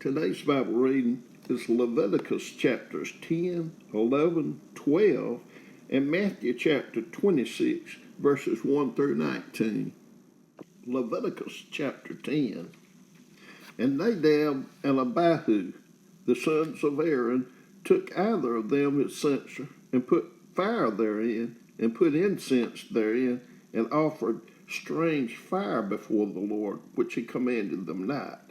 Today's Bible reading is Leviticus chapters 10, 11, 12, and Matthew chapter 26, verses 1 through 19. Leviticus chapter 10. And Nadab and Abihu, the sons of Aaron, took either of them his censer, and put fire therein, and put incense therein, and offered strange fire before the Lord, which he commanded them not.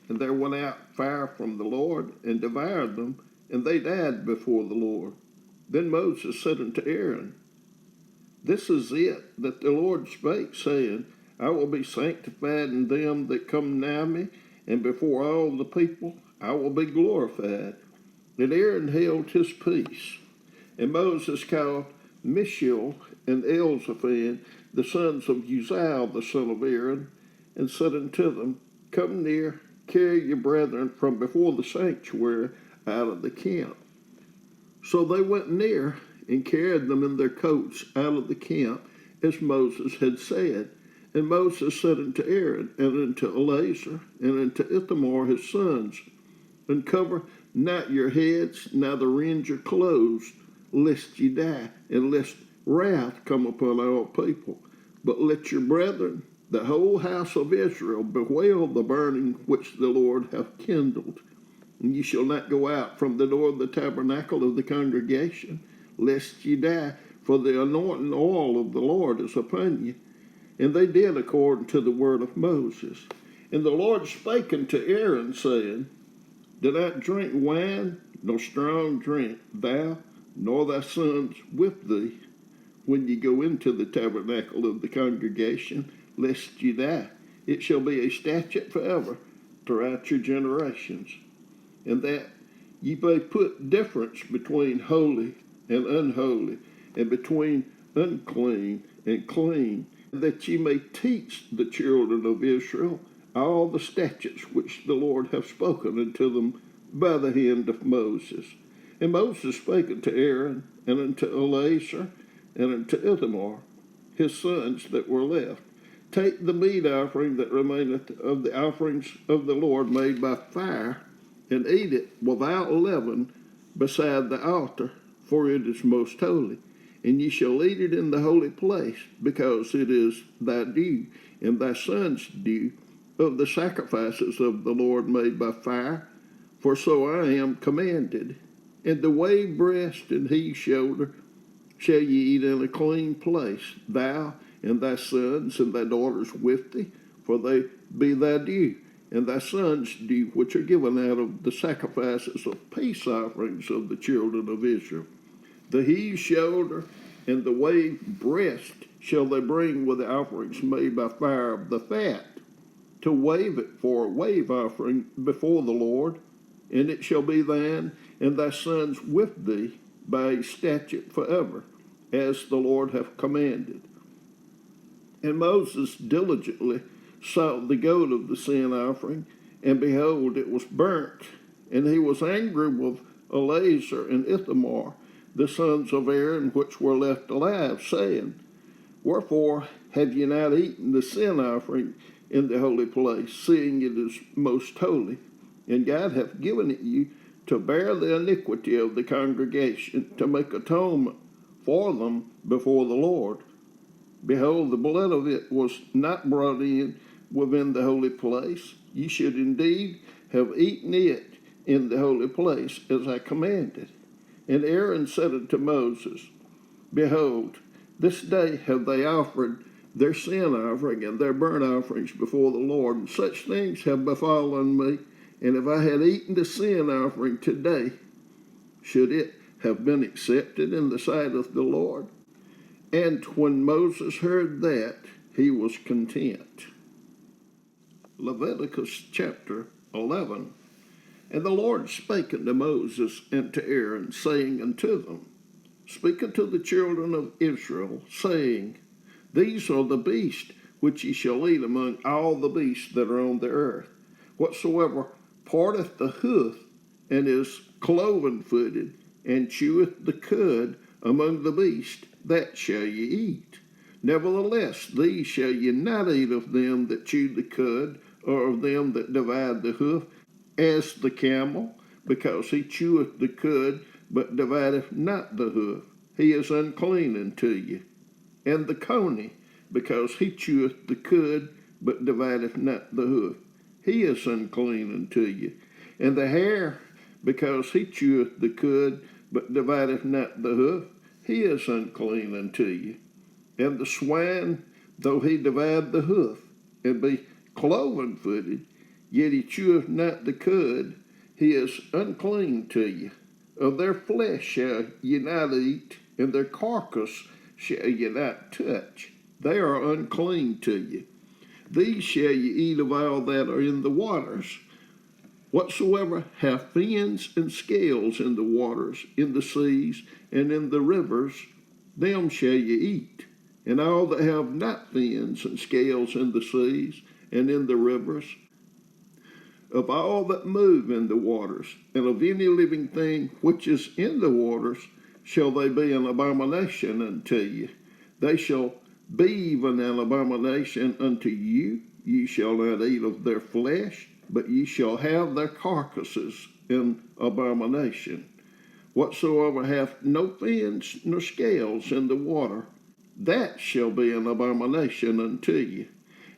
And there went out fire from the Lord, and devoured them, and they died before the Lord. Then Moses said unto Aaron, This is it that the Lord spake, saying, I will be sanctified in them that come nigh me, and before all the people I will be glorified. And Aaron held his peace. And Moses called Mishael and Elzaphan, the sons of Uzziel, the son of Aaron, and said unto them, Come near, carry your brethren from before the sanctuary out of the camp. So they went near and carried them in their coats out of the camp, as Moses had said. And Moses said unto Aaron, and unto Eleazar, and unto Ithamar his sons, Uncover not your heads, neither rend your clothes, lest ye die, and lest wrath come upon all people. But let your brethren, the whole house of Israel, bewail the burning which the Lord hath kindled. And ye shall not go out from the door of the tabernacle of the congregation, lest ye die, for the anointing oil of the Lord is upon you. And they did according to the word of Moses. And the Lord spake unto Aaron, saying, Do not drink wine, nor strong drink, thou, nor thy sons with thee, when ye go into the tabernacle of the congregation, lest ye die. It shall be a statute forever throughout your generations. And that ye may put difference between holy and unholy, and between unclean and clean, that ye may teach the children of Israel all the statutes which the Lord hath spoken unto them by the hand of Moses. And Moses spake unto Aaron, and unto Eleazar, and unto Ithamar, his sons that were left, Take the meat offering that remaineth of the offerings of the Lord made by fire, and eat it without leaven beside the altar, for it is most holy. And ye shall eat it in the holy place, because it is thy due, and thy son's due, of the sacrifices of the Lord made by fire, for so I am commanded. And the wave breast and he shoulder shall ye eat in a clean place, thou and thy sons and thy daughters with thee, for they be thy due, and thy sons' due, which are given out of the sacrifices of peace offerings of the children of Israel. The he shoulder and the wave breast shall they bring with the offerings made by fire of the fat, to wave it for a wave offering before the Lord, and it shall be thine and thy sons with thee by a statute forever, as the Lord hath commanded. And Moses diligently sought the goat of the sin offering, and behold, it was burnt. And he was angry with Eleazar and Ithamar, the sons of Aaron, which were left alive, saying, Wherefore have ye not eaten the sin offering in the holy place, seeing it is most holy? And God hath given it you to bear the iniquity of the congregation, to make atonement for them before the Lord. Behold, the blood of it was not brought in within the holy place. Ye should indeed have eaten it in the holy place, as I commanded. And Aaron said unto Moses, Behold, this day have they offered their sin offering and their burnt offerings before the Lord, and such things have befallen me. And if I had eaten the sin offering today, should it have been accepted in the sight of the Lord? And when Moses heard that, he was content. Leviticus chapter 11. And the Lord spake unto Moses and to Aaron, saying unto them, Speak unto the children of Israel, saying, These are the beasts which ye shall eat among all the beasts that are on the earth. Whatsoever parteth the hoof, and is cloven-footed, and cheweth the cud among the beasts, that shall ye eat. Nevertheless, these shall ye not eat of them that chew the cud, or of them that divide the hoof, as the camel, because he cheweth the cud, but divideth not the hoof. He is unclean unto you. And the coney, because he cheweth the cud, but divideth not the hoof. He is unclean unto you. And the hare, because he cheweth the cud, but divideth not the hoof. He is unclean unto you. And the swine, though he divide the hoof, and be cloven-footed, yet he cheweth not the cud, he is unclean to you. Of their flesh shall ye not eat, and their carcass shall ye not touch. They are unclean to you. These shall ye eat of all that are in the waters. Whatsoever have fins and scales in the waters, in the seas, and in the rivers, them shall ye eat. And all that have not fins and scales in the seas, and in the rivers, of all that move in the waters, and of any living thing which is in the waters, shall they be an abomination unto you. They shall be even an abomination unto you. Ye shall not eat of their flesh, but ye shall have their carcasses in abomination. Whatsoever hath no fins nor scales in the water, that shall be an abomination unto you.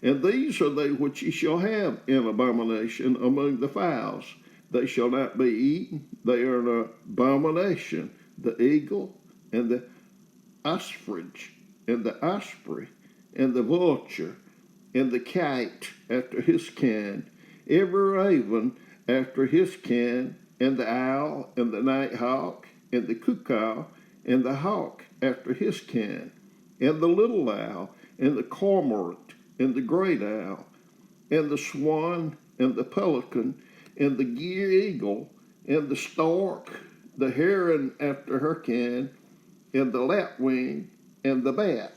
And these are they which ye shall have in abomination among the fowls. They shall not be eaten. They are an abomination. The eagle, and the ostrich, and the osprey, and the vulture, and the kite after his kind, every raven after his kind, and the owl, and the night hawk, and the cuckoo, and the hawk after his kind, and the little owl, and the cormorant, and the great owl, and the swan, and the pelican, and the gier eagle, and the stork, the heron after her kind, and the lapwing, and the bat.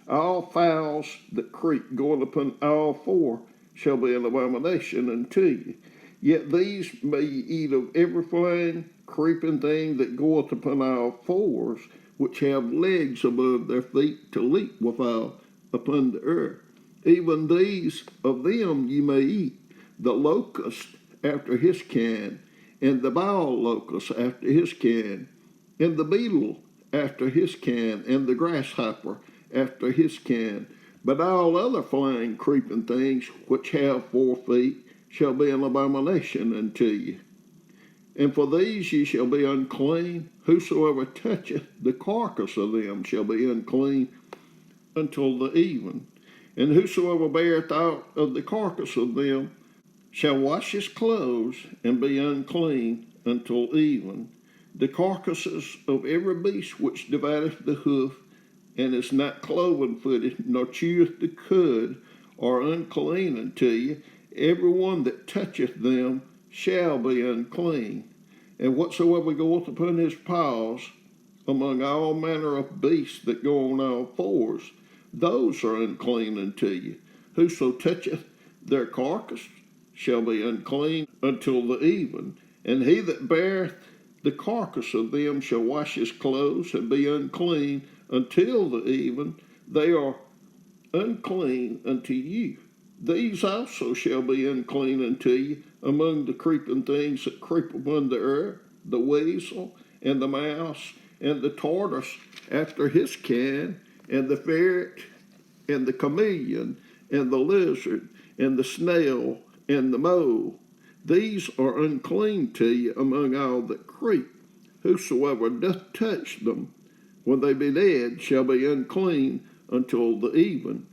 All fowls that creep going upon all four shall be an abomination unto you. Yet these may ye eat of every flying, creeping thing that goeth upon all fours, which have legs above their feet to leap withal upon the earth. Even these of them ye may eat, the locust after his kind, and the ball locust after his kind, and the beetle after his kind, and the grasshopper after his kind. But all other flying, creeping things which have 4 feet shall be an abomination unto you. And for these ye shall be unclean. Whosoever toucheth the carcass of them shall be unclean until the even. And whosoever beareth out of the carcass of them shall wash his clothes, and be unclean until even. The carcasses of every beast which divideth the hoof, and is not cloven-footed, nor cheweth the cud, are unclean unto you. Every one that toucheth them shall be unclean. And whatsoever goeth upon his paws, among all manner of beasts that go on all fours, those are unclean unto you. Whoso toucheth their carcass shall be unclean until the even. And he that beareth the carcass of them shall wash his clothes, and be unclean until the even. They are unclean unto you. These also shall be unclean unto you among the creeping things that creep upon the earth, the weasel, and the mouse, and the tortoise after his kind, and the ferret, and the chameleon, and the lizard, and the snail, and the mole. These are unclean to you among all that creep. Whosoever doth touch them, when they be dead, shall be unclean until the even.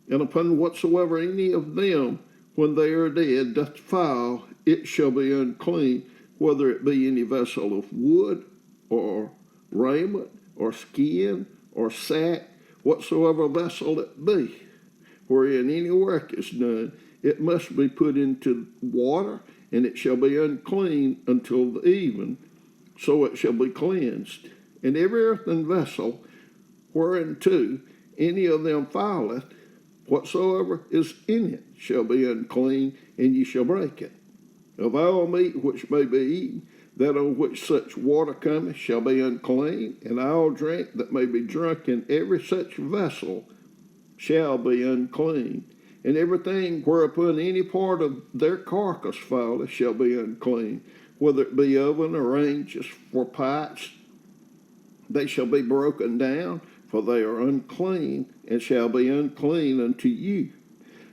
And upon whatsoever any of them, when they are dead, doth fall, it shall be unclean, whether it be any vessel of wood, or raiment, or skin, or sack, whatsoever vessel it be, wherein any work is done, it must be put into water, and it shall be unclean until the even, so it shall be cleansed. And every earthen vessel, whereinto any of them falleth, whatsoever is in it shall be unclean, and ye shall break it. Of all meat which may be eaten, that on which such water cometh shall be unclean, and all drink that may be drunk in every such vessel shall be unclean. And everything whereupon any part of their carcass falleth shall be unclean, whether it be oven or ranges for pots, they shall be broken down, for they are unclean, and shall be unclean unto you.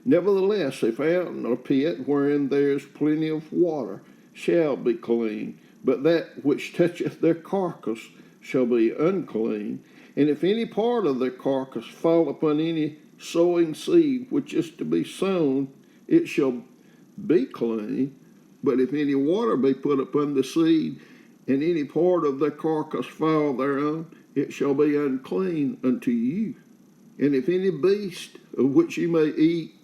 Nevertheless, a fountain or pit wherein there is plenty of water shall be clean, but that which toucheth their carcass shall be unclean. And if any part of their carcass fall upon any sowing seed which is to be sown, it shall be clean. But if any water be put upon the seed, and any part of their carcass fall thereon, it shall be unclean unto you. And if any beast of which ye may eat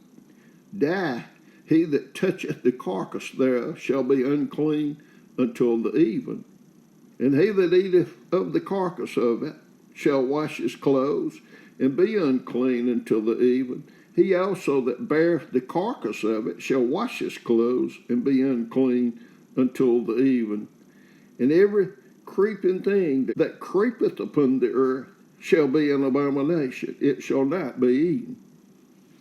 die, he that toucheth the carcass thereof shall be unclean until the even. And he that eateth of the carcass of it shall wash his clothes, and be unclean until the even. He also that beareth the carcass of it shall wash his clothes, and be unclean until the even. And every creeping thing that creepeth upon the earth shall be an abomination. It shall not be eaten.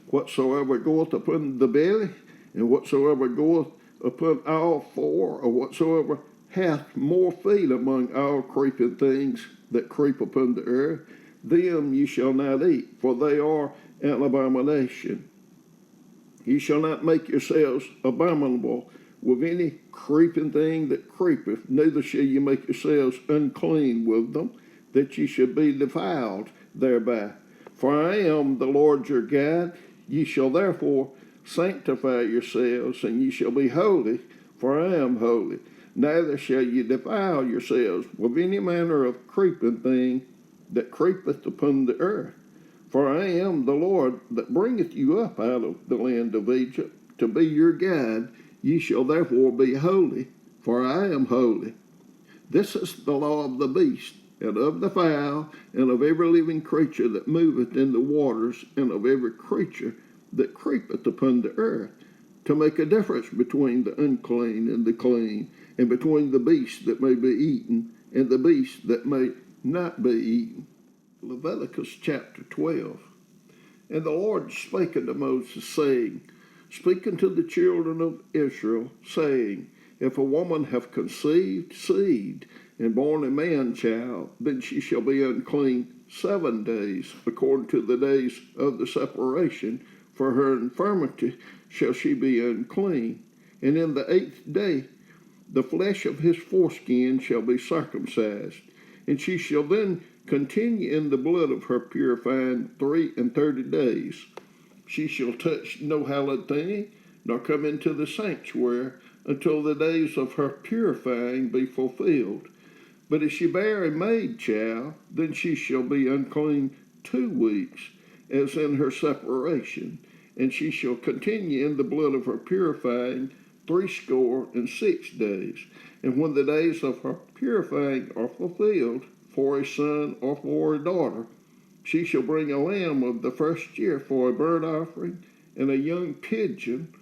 Whatsoever goeth upon the belly, and whatsoever goeth upon all four, or whatsoever hath more feet among all creeping things that creep upon the earth, them ye shall not eat, for they are an abomination. Ye shall not make yourselves abominable with any creeping thing that creepeth, neither shall ye make yourselves unclean with them, that ye should be defiled thereby. For I am the Lord your God. Ye shall therefore sanctify yourselves, and ye shall be holy, for I am holy. Neither shall ye defile yourselves with any manner of creeping thing that creepeth upon the earth. For I am the Lord that bringeth you up out of the land of Egypt, to be your God. Ye shall therefore be holy, for I am holy. This is the law of the beast, and of the fowl, and of every living creature that moveth in the waters, and of every creature that creepeth upon the earth, to make a difference between the unclean and the clean, and between the beast that may be eaten, and the beast that may not be eaten. Leviticus chapter 12. And the Lord spake unto Moses, saying, Speak unto the children of Israel, saying, If a woman have conceived seed, and born a man child, then she shall be unclean 7 days, according to the days of the separation. For her infirmity shall she be unclean. And in the 8th day the flesh of his foreskin shall be circumcised, and she shall then continue in the blood of her purifying 33 days. She shall touch no hallowed thing, nor come into the sanctuary, until the days of her purifying be fulfilled. But if she bear a maid child, then she shall be unclean 2 weeks, as in her separation, and she shall continue in the blood of her purifying 66 days. And when the days of her purifying are fulfilled, for a son or for a daughter, she shall bring a lamb of the first year for a burnt offering, and a young pigeon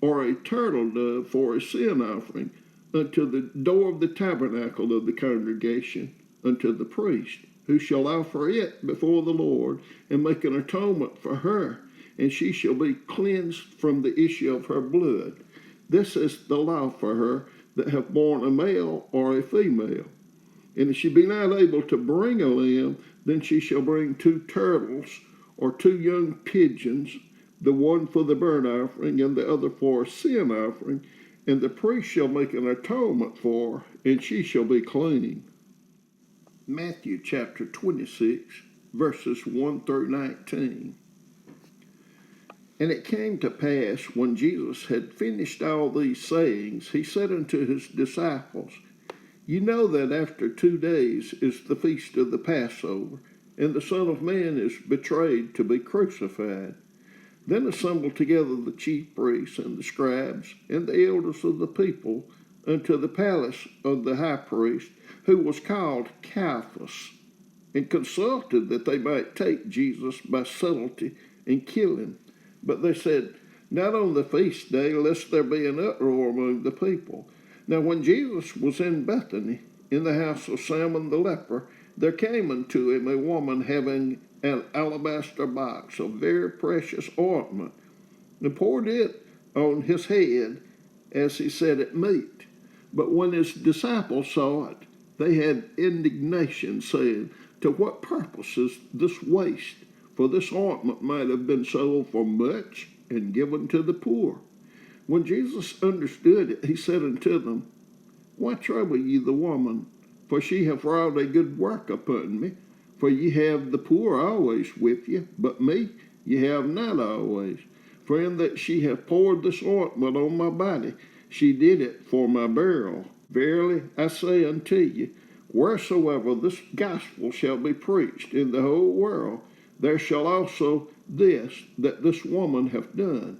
or a turtle dove for a sin offering, unto the door of the tabernacle of the congregation, unto the priest, who shall offer it before the Lord, and make an atonement for her, and she shall be cleansed from the issue of her blood. This is the law for her that hath borne a male or a female. And if she be not able to bring a lamb, then she shall bring 2 turtles or 2 young pigeons, the one for the burnt offering and the other for a sin offering, and the priest shall make an atonement for her, and she shall be clean. Matthew chapter 26, verses 1 through 19. And it came to pass, when Jesus had finished all these sayings, he said unto his disciples, You know that after 2 days is the feast of the Passover, and the Son of Man is betrayed to be crucified. Then assembled together the chief priests and the scribes and the elders of the people unto the palace of the high priest, who was called Caiaphas, and consulted that they might take Jesus by subtlety and kill him. But they said, Not on the feast day, lest there be an uproar among the people. Now when Jesus was in Bethany, in the house of Simon the leper, there came unto him a woman having an alabaster box of very precious ointment, and poured it on his head as he set at meat. But when his disciples saw it, they had indignation, saying, to what purpose is this waste? For this ointment might have been sold for much and given to the poor. When Jesus understood it, he said unto them, why trouble ye the woman? For she hath wrought a good work upon me. For ye have the poor always with you, but me ye have not always. For in that she hath poured this ointment on my body, she did it for my burial. Verily I say unto you, wheresoever this gospel shall be preached in the whole world, there shall also this that this woman hath done.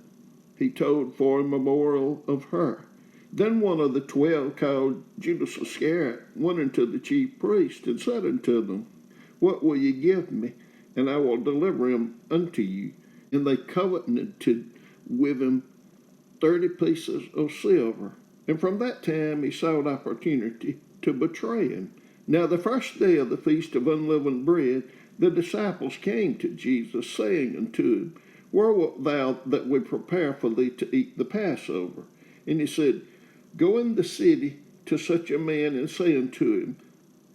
He told for a memorial of her. Then one of the 12, called Judas Iscariot, went unto the chief priests and said unto them, what will ye give me, and I will deliver him unto you? And they covenanted with him 30 pieces of silver. And from that time he sought opportunity to betray him. Now the first day of the feast of unleavened bread, the disciples came to Jesus, saying unto him, where wilt thou that we prepare for thee to eat the Passover? And he said, go in the city to such a man, and say unto him,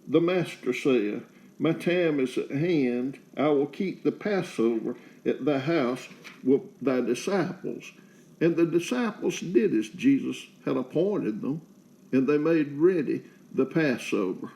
the master saith, my time is at hand, I will keep the Passover at thy house with thy disciples. And the disciples did as Jesus had appointed them, and they made ready the Passover.